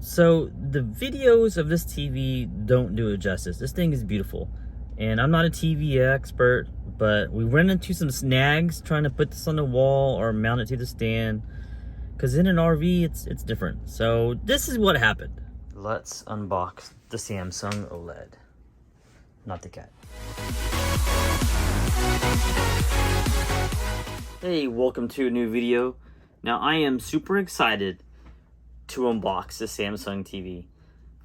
So the videos of this TV don't do it justice. This thing is beautiful. And I'm not a TV expert, but we ran into some snags trying to put this on the wall or mount it to the stand. Because in an RV, it's different. So this is what happened. Let's unbox the Samsung OLED. Not the cat. Hey, welcome to a new video. Now I am super excited to unbox the Samsung TV.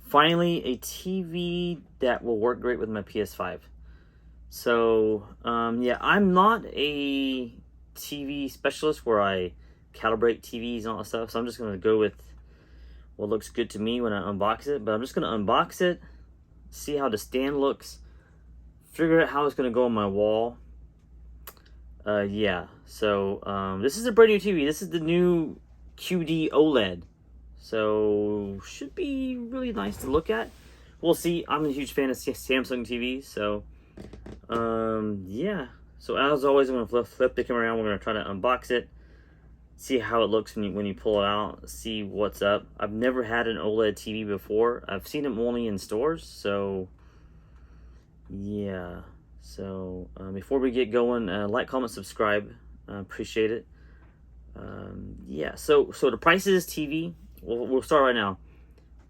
Finally, a TV that will work great with my PS5. So, yeah, I'm not a TV specialist where I calibrate TVs and all that stuff. So I'm just going to go with what looks good to me when I unbox it. But I'm just going to unbox it, see how the stand looks, figure out how it's going to go on my wall. Yeah, so this is a brand new TV. This is the new QD-Oled. So, should be really nice to look at. We'll see. I'm a huge fan of Samsung TVs, so, yeah. So, as always, I'm going to flip the camera around. We're going to try to unbox it, see how it looks when you pull it out, see what's up. I've never had an OLED TV before. I've seen them only in stores, so, yeah. So, before we get going, like, comment, subscribe. Appreciate it. Yeah, so the price of this TV, we'll start right now.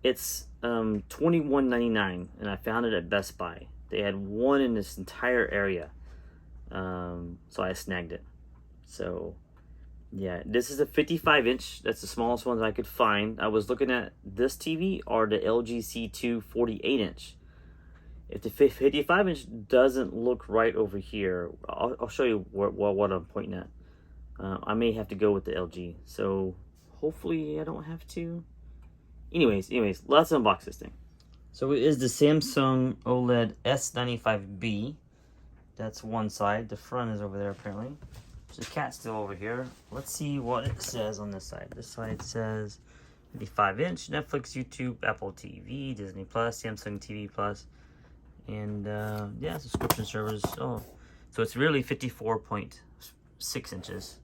It's $21.99, and I found it at Best Buy. They had one in this entire area, so I snagged it. So, yeah, this is a 55-inch. That's the smallest one that I could find. I was looking at this TV or the LG C2 48-inch. If the 55-inch doesn't look right over here, I'll show you what I'm pointing at. I may have to go with the LG, so hopefully I don't have to. Anyways, let's unbox this thing. So it is the Samsung OLED S95B. That's one side. The front is over there apparently. The cat's still over here. Let's see what it says on this side. This side says 55-inch, Netflix, YouTube, Apple TV, Disney Plus, Samsung TV Plus, and yeah, subscription service. Oh, so it's really 54.6 inches.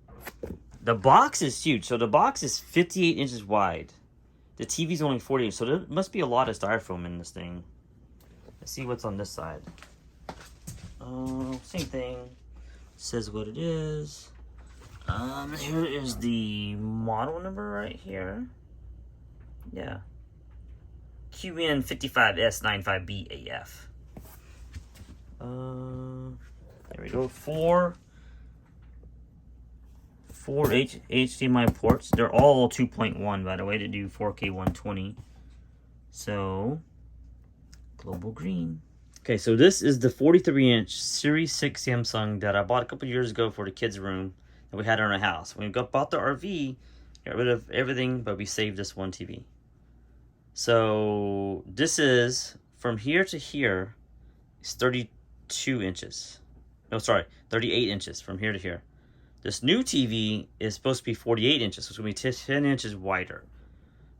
The box is huge. So the box is 58 inches wide. The TV's only 40, so there must be a lot of styrofoam in this thing. Let's see what's on this side. Same thing. Says what it is. Here is the model number right here. Yeah. QN55S95B There we go. Four HDMI ports. They're all 2.1, by the way, to do 4K 120. So, global green. Okay, so this is the 43-inch Series 6 Samsung that I bought a couple years ago for the kids' room that we had in our house. When we bought the RV, got rid of everything, but we saved this one TV. So, this is, from here to here, is 32 inches. No, sorry, 38 inches from here to here. This new TV is supposed to be 48 inches, so it's going to be 10 inches wider.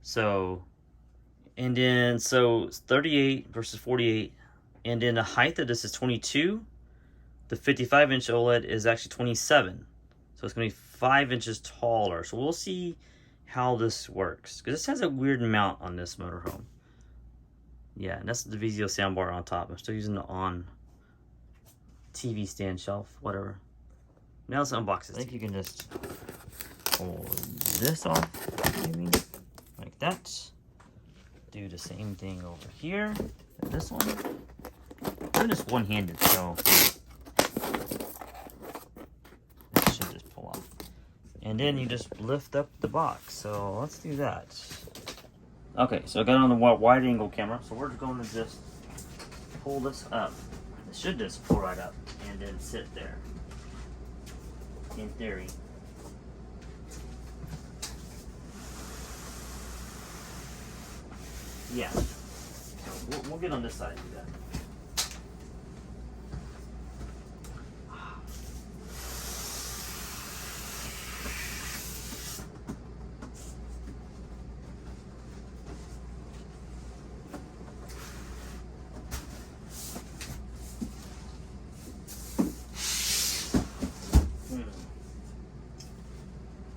So, and then, so it's 38 versus 48. And then the height of this is 22. The 55-inch OLED is actually 27. So it's going to be 5 inches taller. So we'll see how this works. Because this has a weird mount on this motorhome. Yeah, and that's the Vizio soundbar on top. I'm still using the on TV stand shelf, whatever. Now let's unbox this. I think you can just pull this off, maybe, like that. Do the same thing over here. And this one. I'm just one-handed, so it should just pull off. And then you just lift up the box. So let's do that. Okay, so I got it on the wide-angle camera. So we're going to just pull this up. It should just pull right up and then sit there. In theory. Yeah. So we'll get on this side and do that.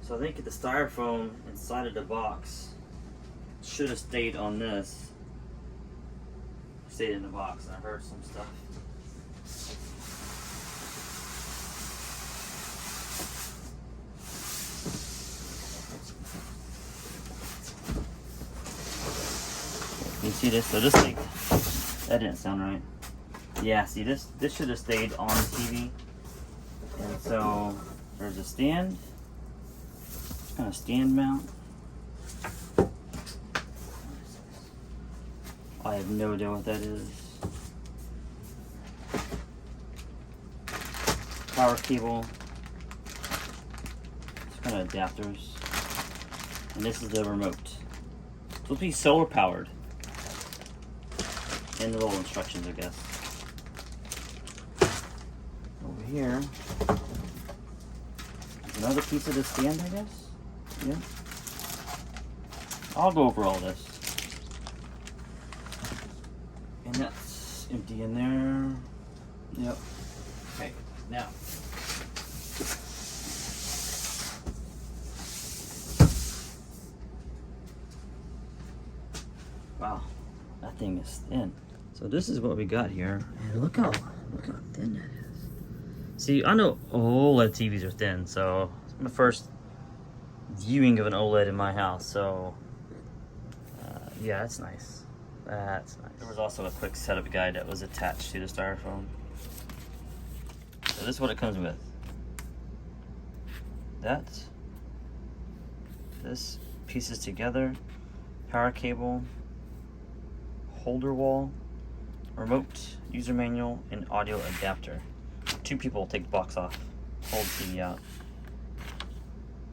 So I think the styrofoam inside of the box should have stayed on this. Stayed in the box. I heard some stuff. You see this? So this thing, that didn't sound right. Yeah, see this should have stayed on the TV. And so there's a stand. It's kind of stand mount. I have no idea what that is. Power cable. It's kind of adapters. And this is the remote. It's supposed to be solar powered. And the little instructions, I guess. Over here, another piece of the stand, I guess. Yeah. I'll go over all this. And that's empty in there. Yep. Okay, now. Wow, that thing is thin. So this is what we got here. And look how thin that is. See, I know OLED TVs are thin, so it's my first viewing of an OLED in my house. So yeah, that's nice. That's nice. There was also a quick setup guide that was attached to the styrofoam. So this is what it comes with. This pieces together, power cable, holder wall, remote, user manual, and audio adapter. 2 people will take the box off, hold TV out,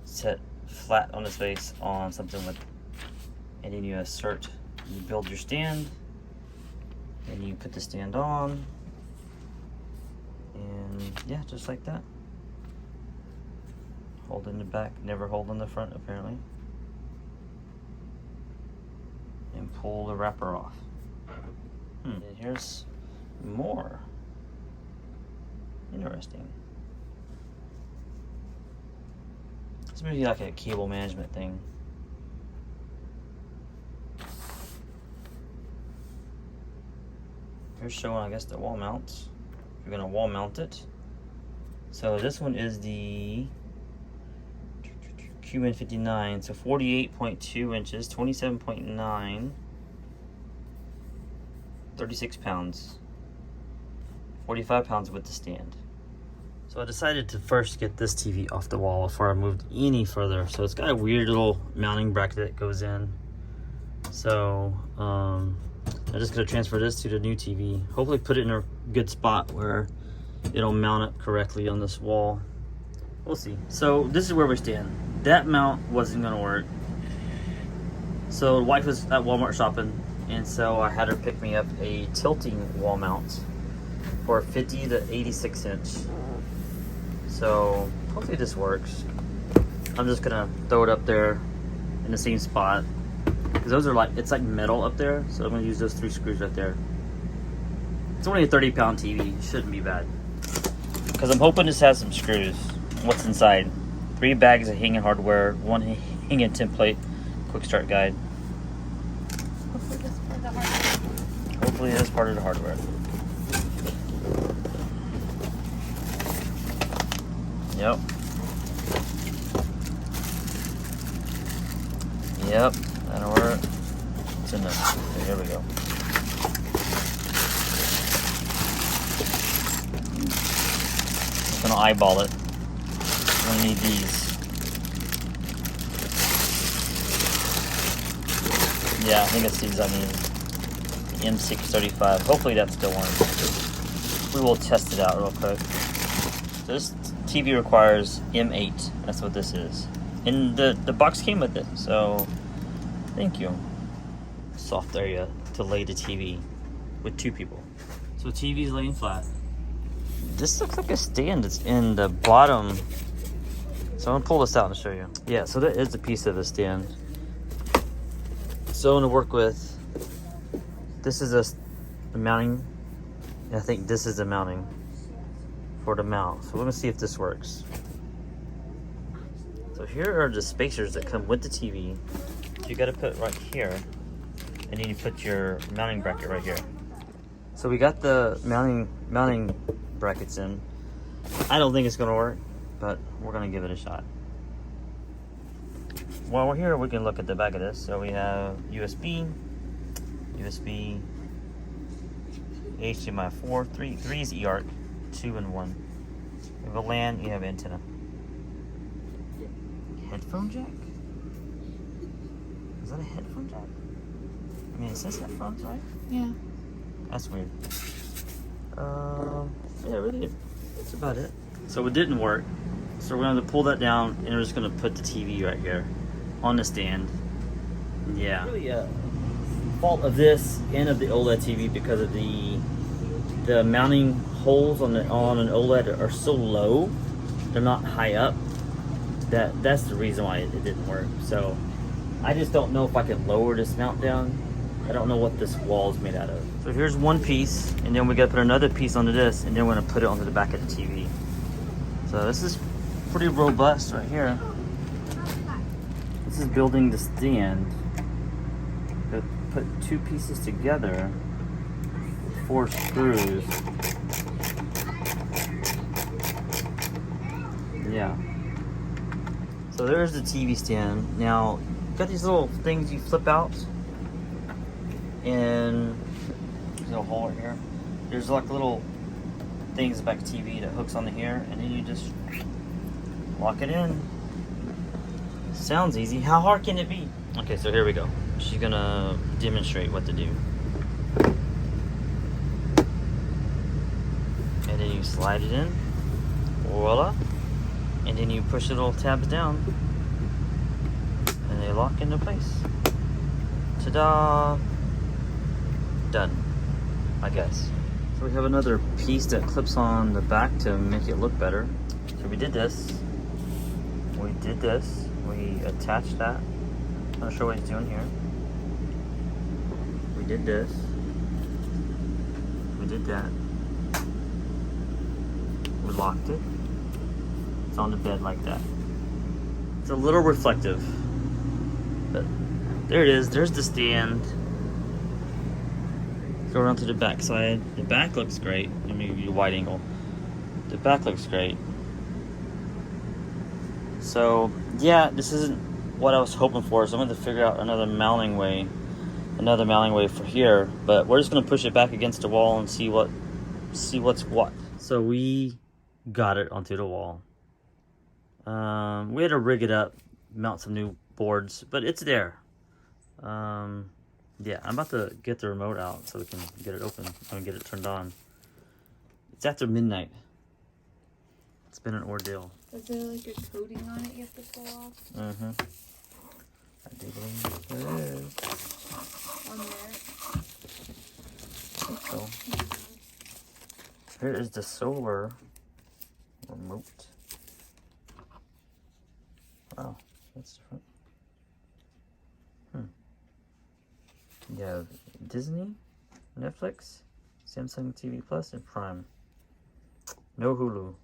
set flat on its face on something with, and then you insert, you build your stand, and you put the stand on, and yeah, just like that. Hold in the back, never hold in the front apparently. And pull the wrapper off. And here's more. Interesting. This may be like a cable management thing. Here's showing, I guess, the wall mounts. If you're gonna wall mount it. So this one is the QN59, so 48.2 inches, 27.9, 36 pounds, 45 pounds with the stand. So I decided to first get this TV off the wall before I moved any further. So it's got a weird little mounting bracket that goes in. So I'm just gonna transfer this to the new TV. Hopefully put it in a good spot where it'll mount it correctly on this wall. We'll see. So this is where we stand. That mount wasn't gonna work. So the wife was at Walmart shopping, and so I had her pick me up a tilting wall mount for 50 to 86 inch. So hopefully this works. I'm just gonna throw it up there in the same spot, because those are like, it's like metal up there, so I'm gonna use those 3 screws right there. It's only a 30-pound TV, it shouldn't be bad. Because I'm hoping this has some screws. What's inside? 3 bags of hanging hardware, 1 hanging template, quick start guide. Hopefully this is part of the hardware. Yep. Yep, that'll work. It's in there. Okay, here we go. I'm gonna eyeball it. I'm gonna need these. Yeah, I think it's these I need. The M635. Hopefully that still works. We will test it out real quick. So this TV requires M8. That's what this is. And the box came with it, so thank you. Soft area to lay the TV with 2 people. So TV's laying flat. This looks like a stand that's in the bottom. So I'm gonna pull this out and show you. Yeah, so that is a piece of the stand. So I'm gonna work with, this is a mounting. I think this is the mounting for the mount. So we're gonna see if this works. So here are the spacers that come with the TV. you got to put right here, and then you put your mounting bracket right here. So we got the mounting brackets in. I don't think it's gonna work, but we're gonna give it a shot. While we're here, we can look at the back of this. So we have USB, HDMI 4, 3 is eARC, 2 and 1. You have a LAN, you have antenna. Headphone jack? Is that a headphone jack? I mean, it says headphones, right? Yeah. That's weird. Yeah, really, that's about it. So it didn't work. So we're going to pull that down, and we're just going to put the TV right here on the stand. Yeah. Really, fault of this and of the OLED TV because of the mounting holes on an OLED are so low. They're not high up. That's the reason why it didn't work. So I just don't know if I can lower this mount down. I don't know what this wall is made out of. So here's one piece, and then we got to put another piece onto this, and then we're going to put it onto the back of the TV. So this is pretty robust right here. This is building the stand. Put two pieces together with 4 screws. Yeah. So there's the TV stand. Now, got these little things you flip out, and there's a hole right here. There's like little things in the back of TV that hooks onto here, and then you just lock it in. Sounds easy. How hard can it be? Okay, so here we go. She's gonna demonstrate what to do. And then you slide it in. Voila. And then you push the little tabs down, and they lock into place. Ta-da! Done, I guess. So we have another piece that clips on the back to make it look better. So we did this. We attached that. I'm not sure what he's doing here. We did this. We did that. We locked it. It's on the bed like that. It's a little reflective, but there it is. There's the stand. Go around to the back side. The back looks great. Let me give you a wide angle. The back looks great. So yeah, this isn't what I was hoping for, so I'm going to figure out another mounting way for here, but we're just going to push it back against the wall and see what's what. So we got it onto the wall. We had to rig it up, mount some new boards, but it's there. Yeah, I'm about to get the remote out so we can get it open and get it turned on. It's after midnight. It's been an ordeal. Is there like a coating on it you have to pull off? Mm-hmm. I do believe there is. On there? I think so. Here is the solar remote. Wow, that's different. You have Disney, Netflix, Samsung TV Plus, and Prime. No Hulu.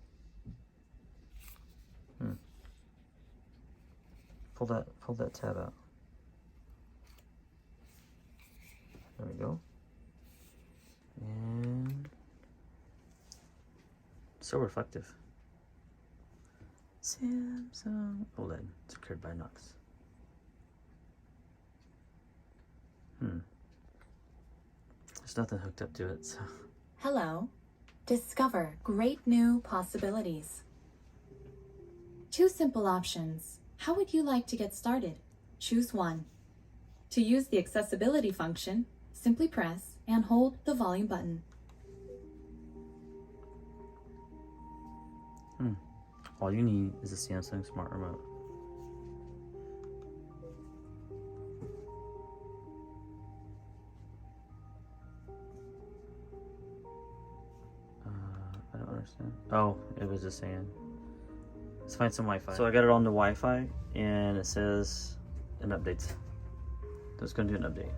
Pull that tab out. There we go. And so reflective. Samsung OLED, secured by Knox. There's nothing hooked up to it, so. Hello. Discover great new possibilities. 2 simple options. How would you like to get started? Choose one. To use the accessibility function, simply press and hold the volume button. All you need is a Samsung Smart Remote. I don't understand. Oh, it was just saying. Let's find some Wi-Fi. So I got it on the Wi-Fi, and it says an update. So it's going to do an update.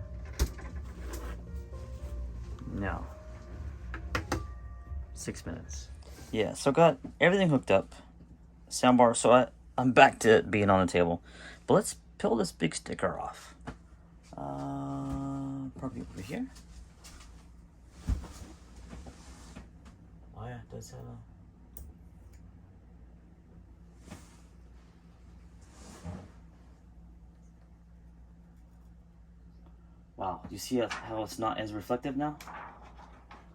Now, 6 minutes. Yeah, so got everything hooked up. Soundbar. So I'm back to it being on the table. But let's peel this big sticker off. Probably over here. Oh yeah, it does have a... Wow, do you see how it's not as reflective now?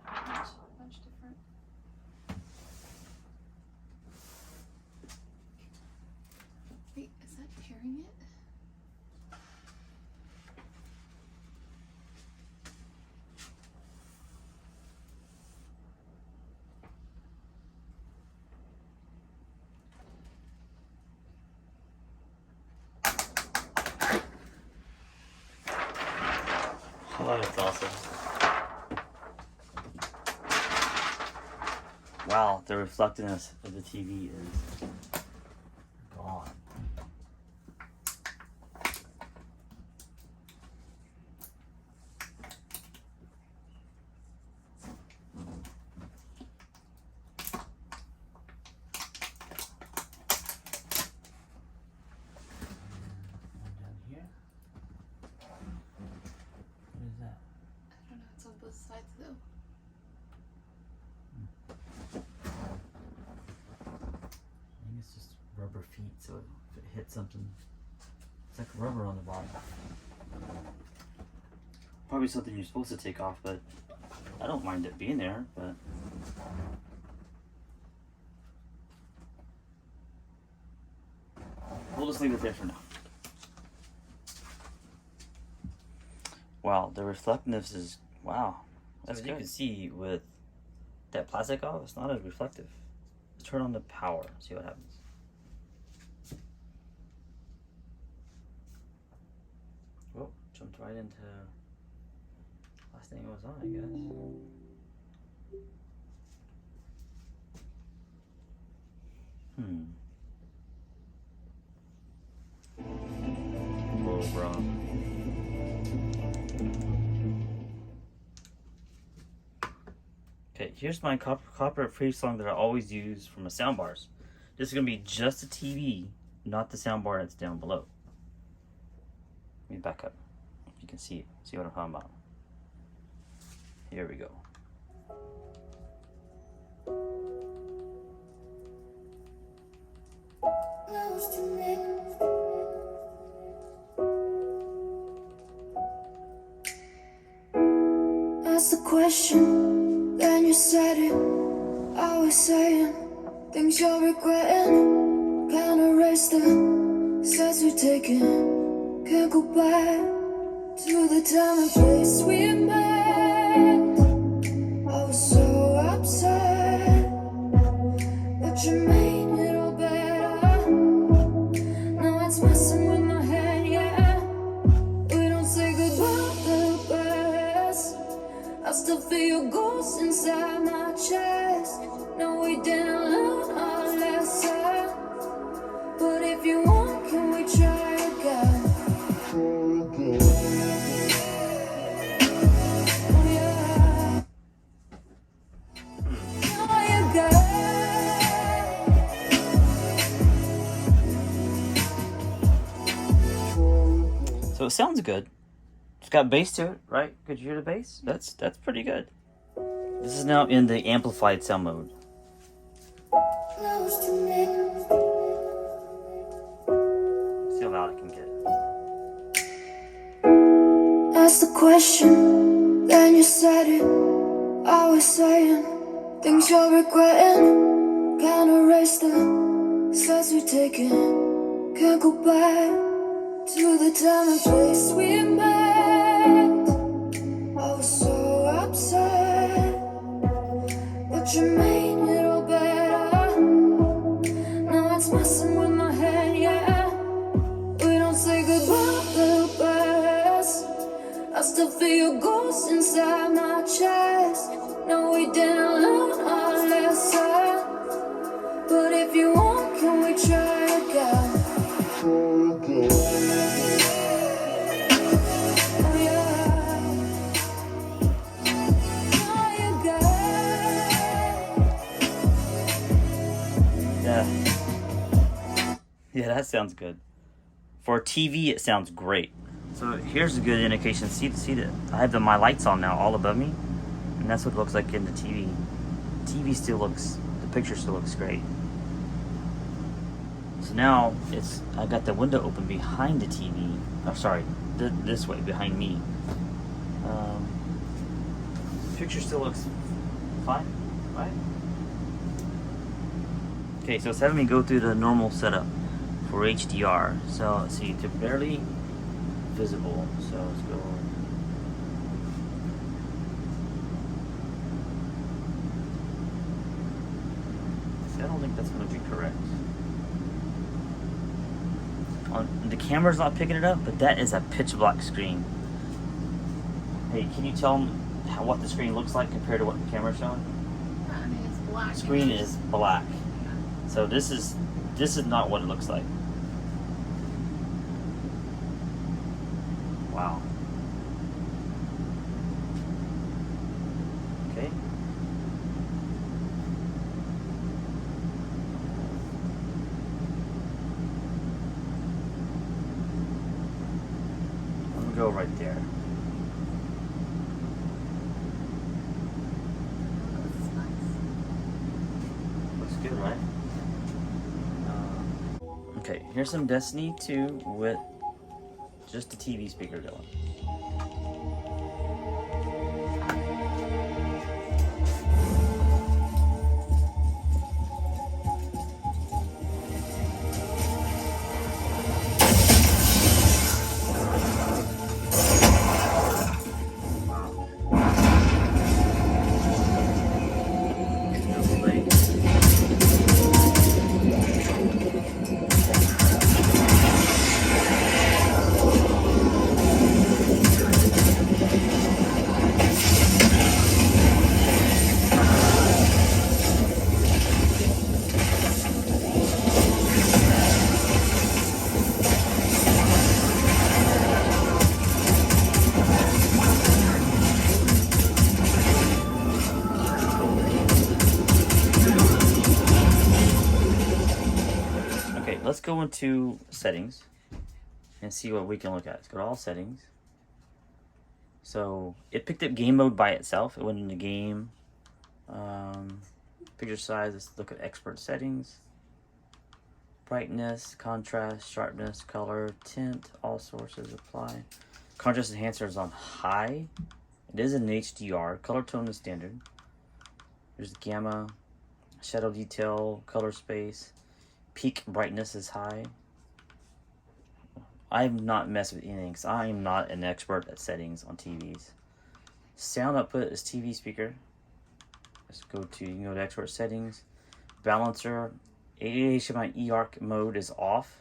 Much different. Wait, is that tearing it? Oh, that's awesome. Wow, the reflectiveness of the TV is gone. Down here. What is that? I don't know, it's on both sides though. I think it's just rubber feet, so if it hits something, it's like rubber on the bottom. Probably something you're supposed to take off, but I don't mind it being there, but we'll just leave it there for now. Wow, the reflectiveness is, wow. That's good. You can see with that plastic off, it's not as reflective. Let's turn on the power, see what happens. Whoa, jumped right into last thing it was on, I guess. Whoa, bro. Okay, here's my copyright-free song that I always use for my soundbars. This is gonna be just the TV, not the soundbar that's down below. Let me back up. You can see it. See what I'm talking about. Here we go. Ask the question, then you said it. Always saying things you're regretting. Can't erase the steps we're taking. Can't go back to the time and place we met. I was so upset, but you made it all better. Now it's messing with my head, yeah. We don't say goodbye the best. I still feel your ghost inside my chest. No, we didn't learn our lesson, but if you want, can we try again? Oh yeah. Try again. So it sounds good. It's got bass to it, right? Could you hear the bass? That's pretty good. This is now in the amplified sound mode. Close to me. See how loud it can get. Ask the question, then you said it. Always saying things you're regretting. Can't erase the steps we're taking. Can't go back to the time and place we met. I was so upset, but you made it all better. Now it's messing with my head, yeah. We don't say goodbye the best. I still feel your ghost inside my chest. No, we didn't learn our lesson, but if you want, can we try again? Oh yeah. Try again. Yeah. Yeah, that sounds good. For a TV, it sounds great. So here's a good indication. See that I have my lights on now, all above me, and that's what it looks like in the TV. TV still looks, the picture still looks great. So now I got the window open behind the TV. Oh, sorry, this way behind me. Picture still looks fine, right? Okay, so it's having me go through the normal setup for HDR. So let's see, to barely visible. So let's go. See, I don't think that's going to be correct. The camera's not picking it up, but that is a pitch black screen. Hey, can you tell them what the screen looks like compared to what the camera's showing? I mean, it's black. Screen is black. So this is not what it looks like. Wow. Okay. I'm gonna go right there. Looks good, right? Okay, here's some Destiny 2 with just the TV speaker going. Let's go into settings and see what we can look at. Let's go to all settings. So it picked up game mode by itself. It went into game. Picture size, let's look at expert settings. Brightness, contrast, sharpness, color, tint, all sources apply. Contrast enhancer is on high. It is an HDR. Color tone is standard. There's gamma, shadow detail, color space. Peak brightness is high. I've not messed with anything because I am not an expert at settings on TVs. Sound output is TV speaker. Let's you can go to expert settings. Balancer, HDMI eARC mode is off.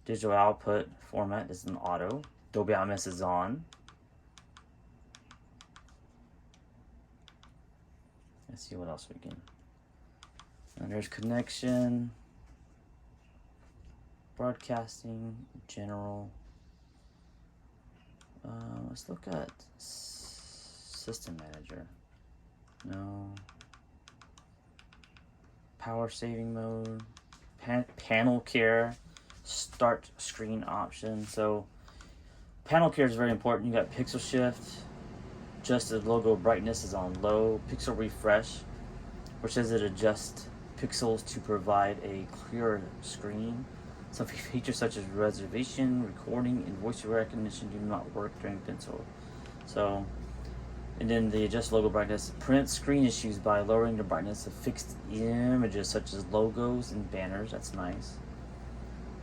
Digital output format is an auto. Dolby Atmos is on. Let's see what else we can. And there's connection. Broadcasting, general. Let's look at system manager. No. Power saving mode. Panel care. Start screen option. So panel care is very important. You got pixel shift. Just the logo brightness is on low. Pixel refresh, which says it adjusts pixels to provide a clearer screen. Some features such as reservation, recording, and voice recognition do not work during pencil. So, and then the adjust logo brightness. Print screen issues by lowering the brightness of fixed images such as logos and banners. That's nice.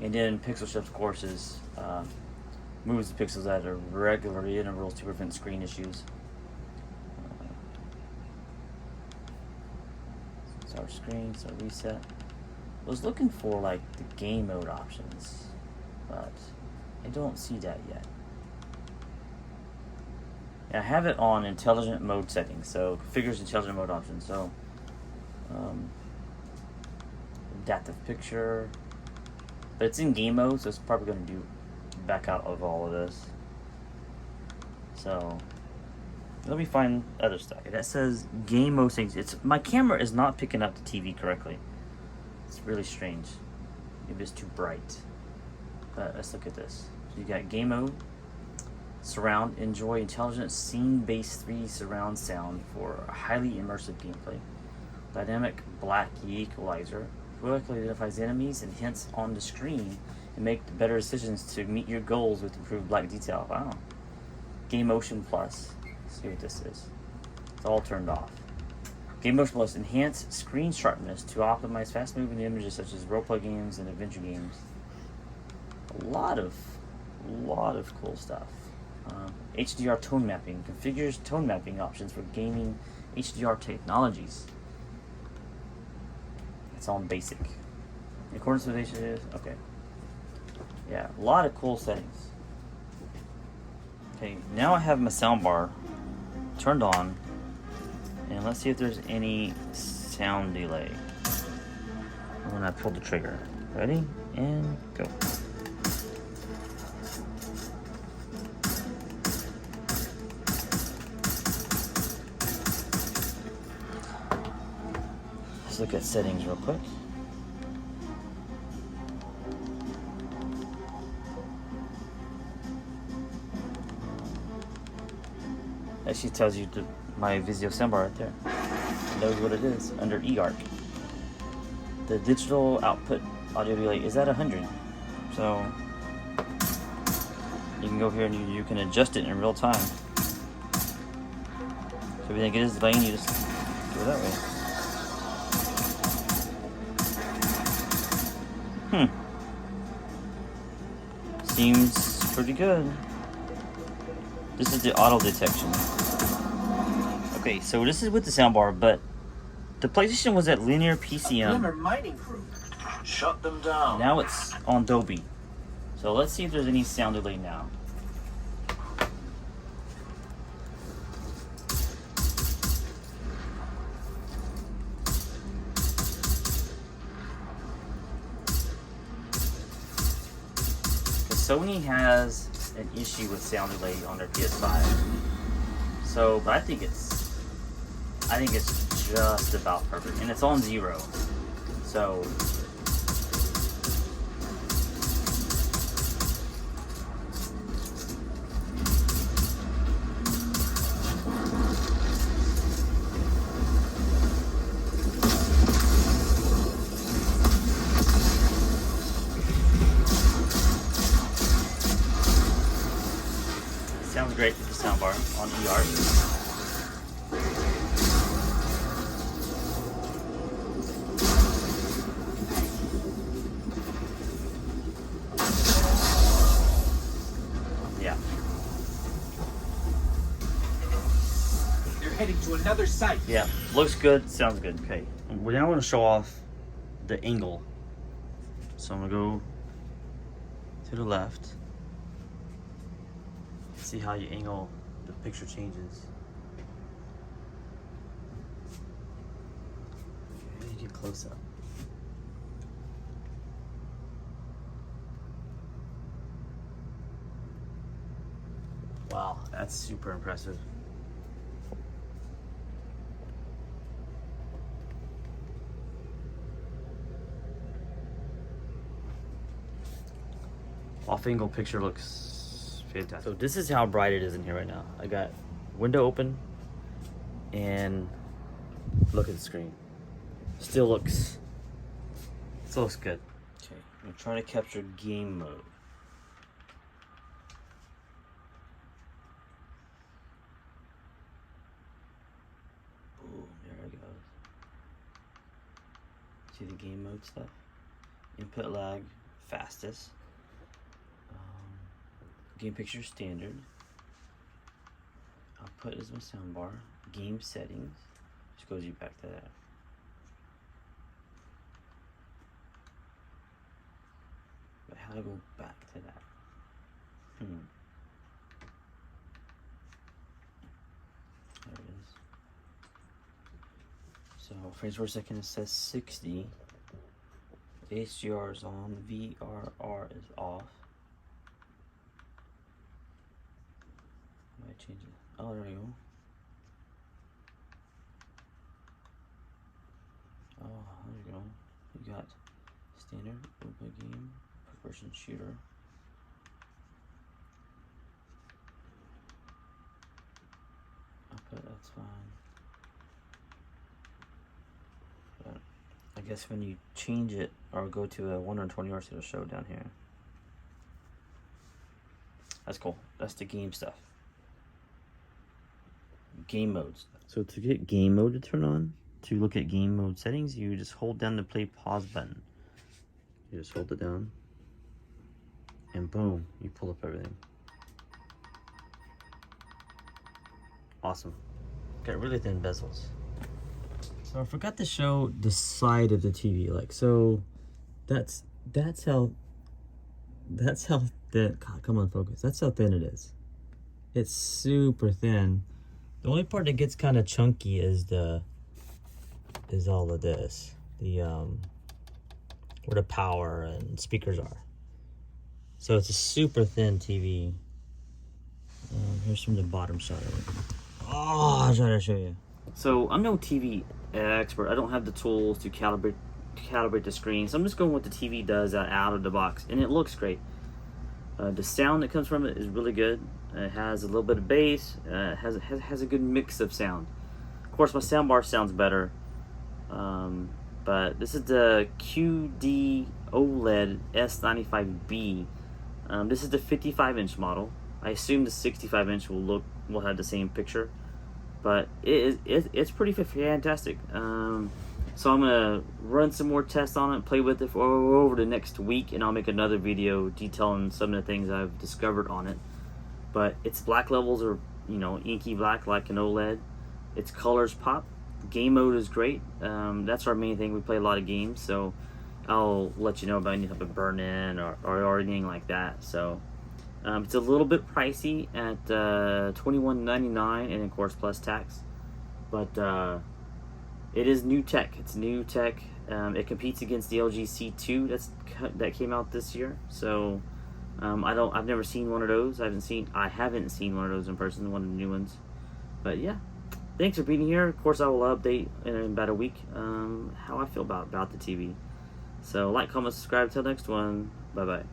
And then pixel shift, of course, is moves the pixels at a regular intervals to prevent screen issues. So our screen, so reset. I was looking for like the game mode options, but I don't see that yet. And I have it on intelligent mode settings, so configures intelligent mode options. So adaptive picture, but it's in game mode, so it's probably going to do back out of all of this. So let me find other stuff. That says game mode settings. My camera is not picking up the TV correctly. It's really strange. Maybe it's too bright. But let's look at this. So you got game mode, surround, enjoy intelligent scene-based 3D surround sound for highly immersive gameplay. Dynamic black equalizer quickly identifies enemies and hints on the screen and make better decisions to meet your goals with improved black detail. Wow. Game motion plus. Let's see what this is. It's all turned off. Game motion plus enhanced screen sharpness to optimize fast-moving images such as roleplay games and adventure games. A lot of cool stuff. HDR tone mapping configures tone mapping options for gaming HDR technologies. It's on basic. In accordance with HDR, okay. Yeah, a lot of cool settings. Okay, now I have my soundbar turned on, and let's see if there's any sound delay when I pull the trigger. Ready? And go. Let's look at settings real quick. Actually tells you my Vizio soundbar right there. It knows what it is under eARC. The digital output audio delay is at 100. So you can go here and you can adjust it in real time. So if you think it is delaying, you just do it that way. Seems pretty good. This is the auto detection. Okay, so this is with the soundbar, but the PlayStation was at linear PCM. Mining crew. Shut them down. Now it's on Dolby. So let's see if there's any sound delay now. Sony has an issue with sound delay on their PS5. So, but I think it's just about perfect, and it's on 0. So sounds great with the soundbar on eARC. Yeah. They're heading to another site. Yeah. Looks good, sounds good. Okay. We now want to show off the angle. So I'm gonna go to the left. See how you angle the picture changes. Okay, get close up. Wow, that's super impressive. Off-angle picture looks fantastic. So this is how bright it is in here right now. I got window open and look at the screen. Still looks good. Okay, I'm gonna try to capture game mode. Boom, there it goes. See the game mode stuff? Input lag, fastest. Game picture standard. Output is my soundbar. Game settings. Just goes you back to that. But how do I go back to that? There it is. So frames per second, it says 60. HDR is on. VRR is off. I change it. Oh, there we go. Oh, there you go. You got standard, roleplay game, first person shooter, That's fine. But I guess when you change it or go to a 120 Hz, it'll show down here. That's cool. That's the game stuff. Game modes. So to get game mode to turn on, to look at game mode settings, you just hold down the play pause button. You just hold it down, and boom, you pull up everything. Awesome. Got really thin bezels. So I forgot to show the side of the TV. Like, so that's how thin. God, come on, focus. That's how thin it is. It's super thin. The only part that gets kind of chunky is all of this, where the power and speakers are. So it's a super thin TV. Here's from the bottom shot of it. Oh, I'll try to show you. So I'm no TV expert. I don't have the tools to calibrate the screen. So I'm just going with the TV does out of the box, and it looks great. The sound that comes from it is really good. It has a little bit of bass. Has a good mix of sound. Of course, my soundbar sounds better. But this is the QD-Oled S95B. This is the 55-inch model. I assume the 65-inch will have the same picture, but it's pretty fantastic. So I'm gonna run some more tests on it, play with it for over the next week, and I'll make another video detailing some of the things I've discovered on it. But its black levels are, inky black like an OLED. Its colors pop. Game mode is great. That's our main thing. We play a lot of games, so I'll let you know about any type of burn-in or anything like that. So it's a little bit pricey at $21.99, and of course plus tax. But it is new tech. It's new tech. It competes against the LG C2 that came out this year. So I've never seen one of those. I haven't seen one of those in person. One of the new ones. But yeah, thanks for being here. Of course, I will update in about a week how I feel about the TV. So like, comment, subscribe. Till next one. Bye bye.